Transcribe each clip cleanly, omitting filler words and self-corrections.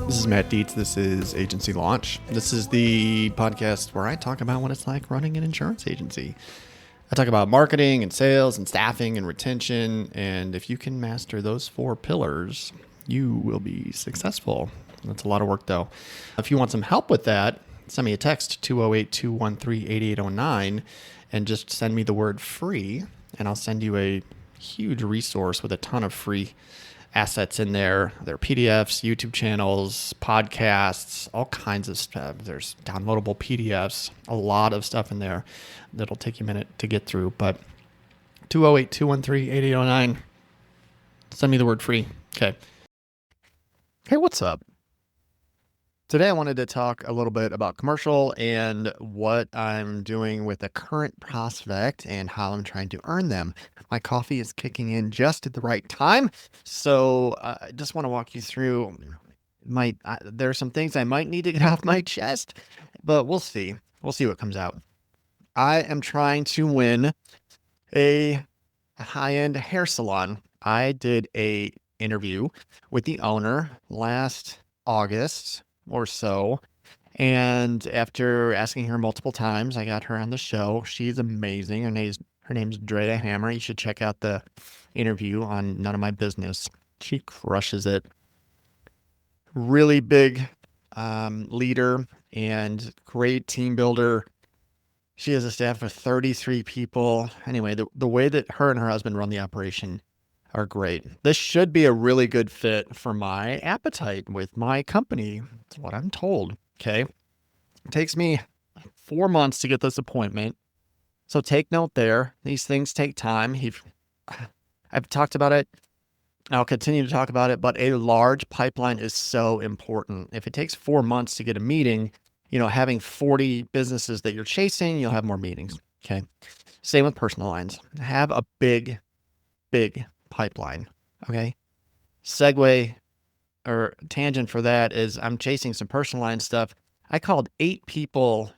This is Matt Dietz. This is Agency Launch. This is the podcast where I talk about what it's like running an insurance agency. I talk about marketing and sales and staffing and retention. And if you can master those four pillars, you will be successful. That's a lot of work, though. If you want some help with that, send me a text, 208-213-8809, and just send me the word free, and I'll send you a huge resource with a ton of free assets in there. There are PDFs, YouTube channels, podcasts, all kinds of stuff. There's downloadable PDFs, a lot of stuff in there that'll take you a minute to get through. But 208-213-8809, send me the word free. Okay. Hey, what's up? Today I wanted to talk a little bit about commercial and what I'm doing with a current prospect and how I'm trying to earn them. My coffee is kicking in just at the right time, so I just want to walk you through there are some things I might need to get off my chest, but we'll see. We'll see what comes out. I am trying to win a high-end hair salon. I did a interview with the owner last August or so. And after asking her multiple times, I got her on the show. She's amazing. Her name's Dre Hammer. You should check out the interview on None of My Business. She crushes it. Really big leader and great team builder. She has a staff of 33 people. Anyway, the way that her and her husband run the operation are great. This should be a really good fit for my appetite with my company. That's what I'm told. Okay. It takes me 4 months to get this appointment. So take note there. These things take time. I've talked about it. I'll continue to talk about it, but a large pipeline is so important. If it takes 4 months to get a meeting, having 40 businesses that you're chasing, you'll have more meetings. Okay. Same with personal lines. Have a big pipeline. Okay. Segue or tangent for that is I'm chasing some personal line stuff. I called 8 people a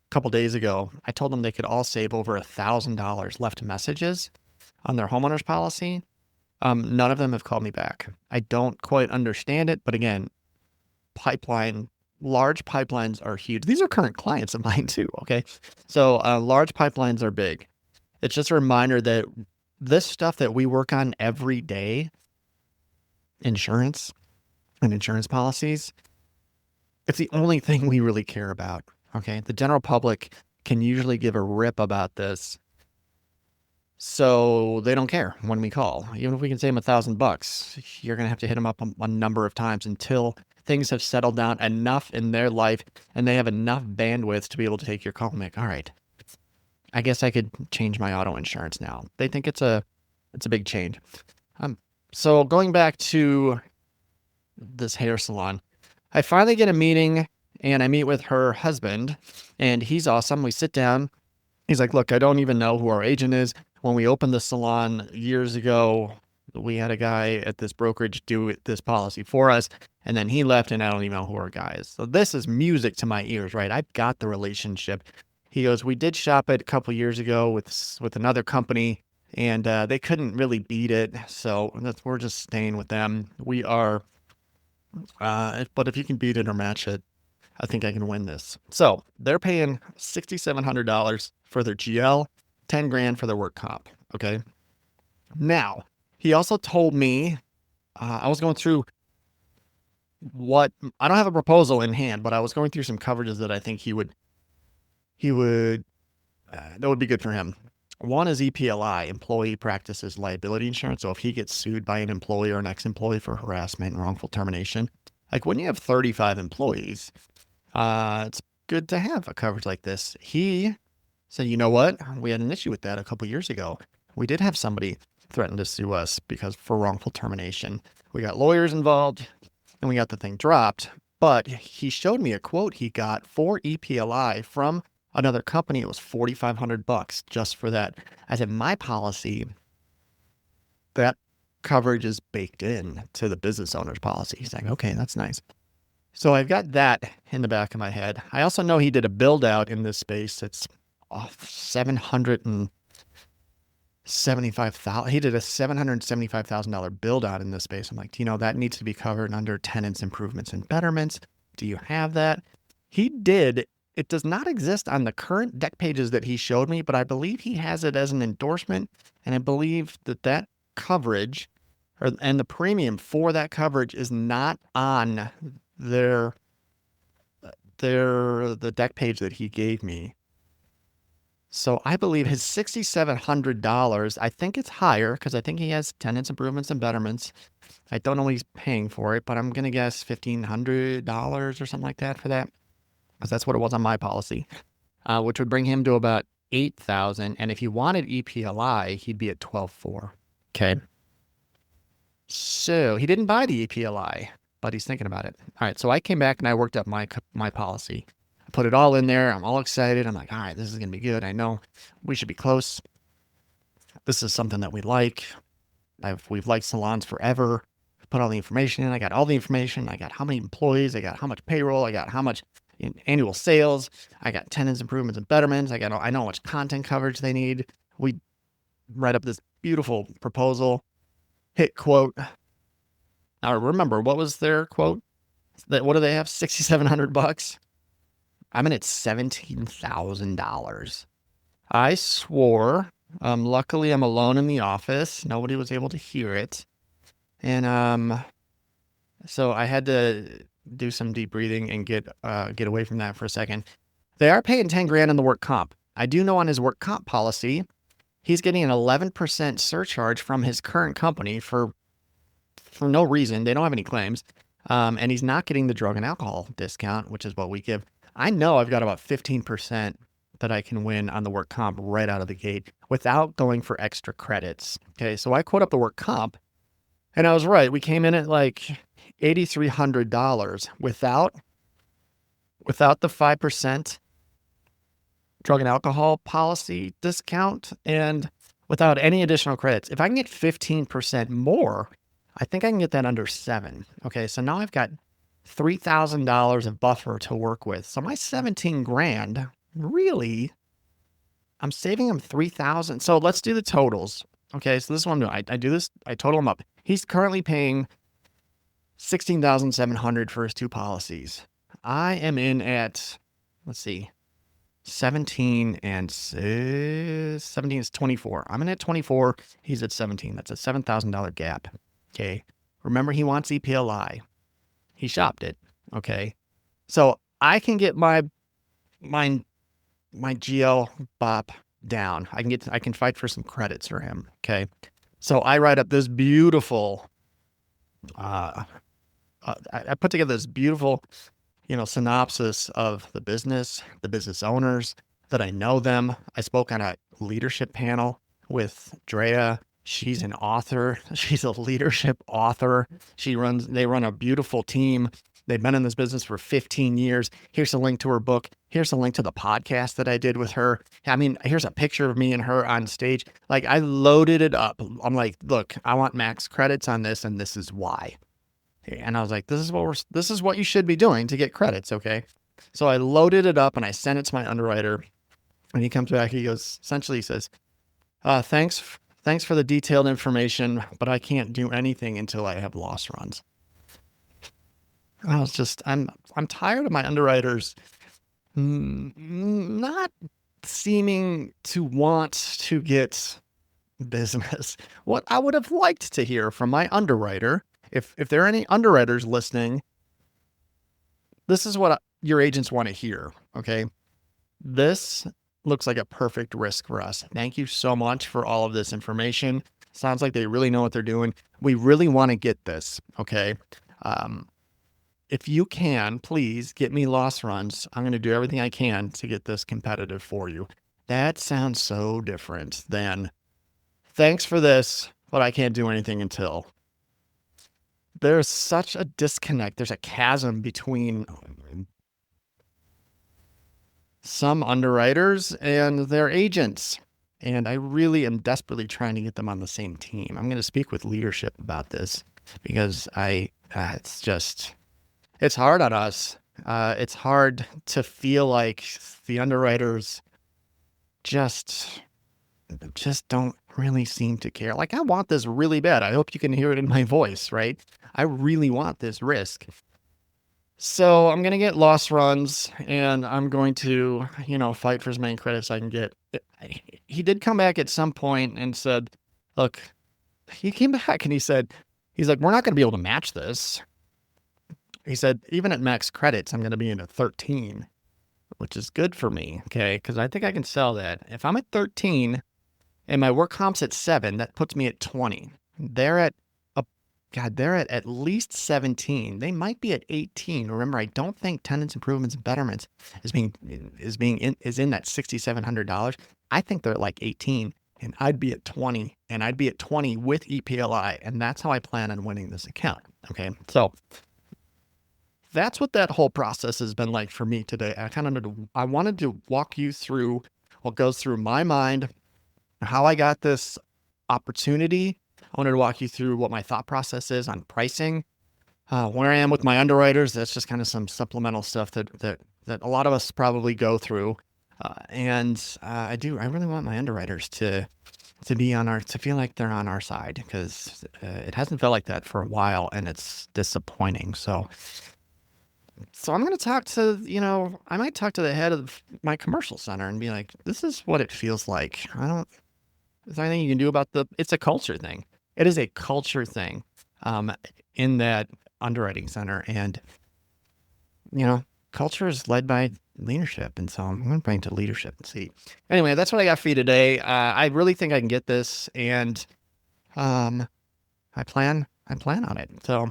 couple days ago. I told them they could all save over $1,000, left messages on their homeowner's policy. None of them have called me back. I don't quite understand it, but again, large pipelines are huge. These are current clients of mine too. Okay. So large pipelines are big. It's just a reminder that this stuff that we work on every day, insurance and insurance policies, it's the only thing we really care about. Okay. The general public can usually give a rip about this. So they don't care when we call. Even if we can save them $1,000, you're going to have to hit them up a number of times until things have settled down enough in their life and they have enough bandwidth to be able to take your call and make, all right, I guess I could change my auto insurance now. They think it's a big change. So going back to this hair salon, I finally get a meeting and I meet with her husband and he's awesome. We sit down. He's like, look, I don't even know who our agent is. When we opened the salon years ago, we had a guy at this brokerage do this policy for us. And then he left and I don't even know who our guy is. So this is music to my ears, right? I've got the relationship. He goes, we did shop it a couple years ago with another company and they couldn't really beat it. So we're just staying with them. We are, but if you can beat it or match it, I think I can win this. So they're paying $6,700 for their GL, $10,000 for their work comp. Okay. Now he also told me, I was going through I don't have a proposal in hand, but I was going through some coverages that I think that would be good for him. One is EPLI, Employee Practices Liability Insurance. So if he gets sued by an employee or an ex-employee for harassment and wrongful termination, like when you have 35 employees, it's good to have a coverage like this. He said, you know what? We had an issue with that a couple years ago. We did have somebody threaten to sue us for wrongful termination. We got lawyers involved and we got the thing dropped. But he showed me a quote he got for EPLI from another company. It was $4,500 just for that. I said, my policy, that coverage is baked in to the business owner's policy. He's like, okay, that's nice. So I've got that in the back of my head. I also know he did a build out in this space. It's $700 $75,000. He did a $775,000 build out in this space. I'm like, that needs to be covered under tenants improvements and betterments. Do you have that? He did. It does not exist on the current deck pages that he showed me, but I believe he has it as an endorsement. And I believe that coverage and the premium for that coverage is not on the deck page that he gave me. So I believe his $6,700, I think it's higher because I think he has tenants improvements and betterments. I don't know what he's paying for it, but I'm going to guess $1,500 or something like that for that, because that's what it was on my policy, which would bring him to about $8,000. And if he wanted EPLI, he'd be at $12,400. Okay. So he didn't buy the EPLI, but he's thinking about it. All right. So I came back and I worked up my policy. I put it all in there. I'm all excited. I'm like, all right, this is going to be good. I know we should be close. This is something that we like. We've liked salons forever. Put all the information in. I got all the information. I got how many employees. I got how much payroll. I got how much in annual sales. I got tenants improvements and betterments. I know how much content coverage they need. We write up this beautiful proposal. Hit quote. Now remember, what was their quote? What do they have? $6,700. I'm in at $17,000. I swore. Luckily, I'm alone in the office. Nobody was able to hear it, and so I had to do some deep breathing and get away from that for a second. They are paying $10,000 in the work comp. I do know on his work comp policy, he's getting an 11% surcharge from his current company for no reason. They don't have any claims. And he's not getting the drug and alcohol discount, which is what we give. I know I've got about 15% that I can win on the work comp right out of the gate without going for extra credits. Okay, so I quote up the work comp, and I was right. We came in at like $8,300 without the 5% drug and alcohol policy discount and without any additional credits. If I can get 15% more, I think I can get that under $7,000. Okay, so now I've got $3,000 of buffer to work with. So my $17,000, really, I'm saving him $3,000. So let's do the totals. Okay, so this is what I'm doing. I do this. I total him up. He's currently paying $16,700 for his two policies. I am in at, let's see, 17 and 17 is 24. I'm in at 24. He's at 17. That's a $7,000 gap. Okay. Remember, he wants EPLI. He shopped it. Okay. So I can get my GL BOP down. I can fight for some credits for him. Okay. So I write up this beautiful, I put together this beautiful, synopsis of the business owners, that I know them. I spoke on a leadership panel with Drea. She's an author. She's a leadership author. They run a beautiful team. They've been in this business for 15 years. Here's a link to her book. Here's a link to the podcast that I did with her. I mean, here's a picture of me and her on stage. Like, I loaded it up. I'm like, look, I want max credits on this, and this is why. And I was like, this is what you should be doing to get credits, okay? So I loaded it up and I sent it to my underwriter. And he comes back, he essentially says, thanks for the detailed information, but I can't do anything until I have loss runs. I'm tired of my underwriters not seeming to want to get business. What I would have liked to hear from my underwriter, if there are any underwriters listening, this is what your agents want to hear, okay? This looks like a perfect risk for us. Thank you so much for all of this information. Sounds like they really know what they're doing. We really want to get this, okay? If you can, please get me loss runs. I'm going to do everything I can to get this competitive for you. That sounds so different than, thanks for this, but I can't do anything until. There's such a disconnect. There's a chasm between some underwriters and their agents. And I really am desperately trying to get them on the same team. I'm going to speak with leadership about this because it's hard on us. It's hard to feel like the underwriters just don't really seem to care. Like, I want this really bad. I hope you can hear it in my voice, right? I really want this risk. So I'm going to get loss runs and I'm going to, fight for as many credits I can get. He did come back at some point and said, look, he came back and he's like, we're not going to be able to match this. He said, even at max credits, I'm going to be in a 13, which is good for me. Okay. Cause I think I can sell that. If I'm at 13 and my work comp's at 7, that puts me at 20. They're at least 17. They might be at 18. Remember, I don't think tenants, improvements, and betterments is in that $6,700. I think they're at like 18, and I'd be at 20, and I'd be at 20 with EPLI, and that's how I plan on winning this account. Okay, so that's what that whole process has been like for me today. I wanted to walk you through what goes through my mind, how I got this opportunity. I wanted to walk you through what my thought process is on pricing, where I am with my underwriters. That's just kind of some supplemental stuff that a lot of us probably go through. I really want my underwriters to feel like they're on our side, because it hasn't felt like that for a while, and it's disappointing. So I'm going to I might talk to the head of my commercial center and be like, this is what it feels like. Is there anything you can do about it's a culture thing. It is a culture thing, in that underwriting center, and, culture is led by leadership. And so I'm going to bring it to leadership and see. Anyway, that's what I got for you today. I really think I can get this, and, I plan on it. So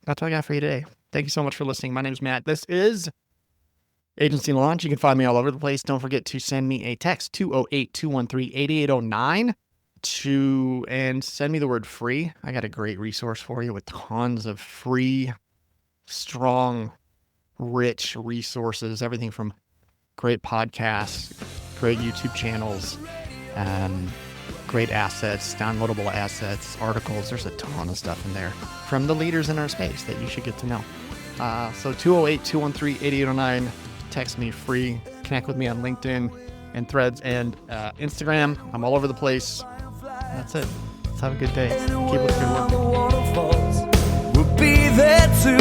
that's what I got for you today. Thank you so much for listening. My name is Matt. This is Agency Launch. You can find me all over the place. Don't forget to send me a text, 208-213-8809, and send me the word free. I got a great resource for you with tons of free, strong, rich resources, everything from great podcasts, great YouTube channels, great assets, downloadable assets, articles. There's a ton of stuff in there from the leaders in our space that you should get to know. So 208-213-8809. Text me free. Connect with me on LinkedIn and Threads and Instagram. I'm all over the place. That's it. Let's have a good day. Keep up the good work. We'll be there too.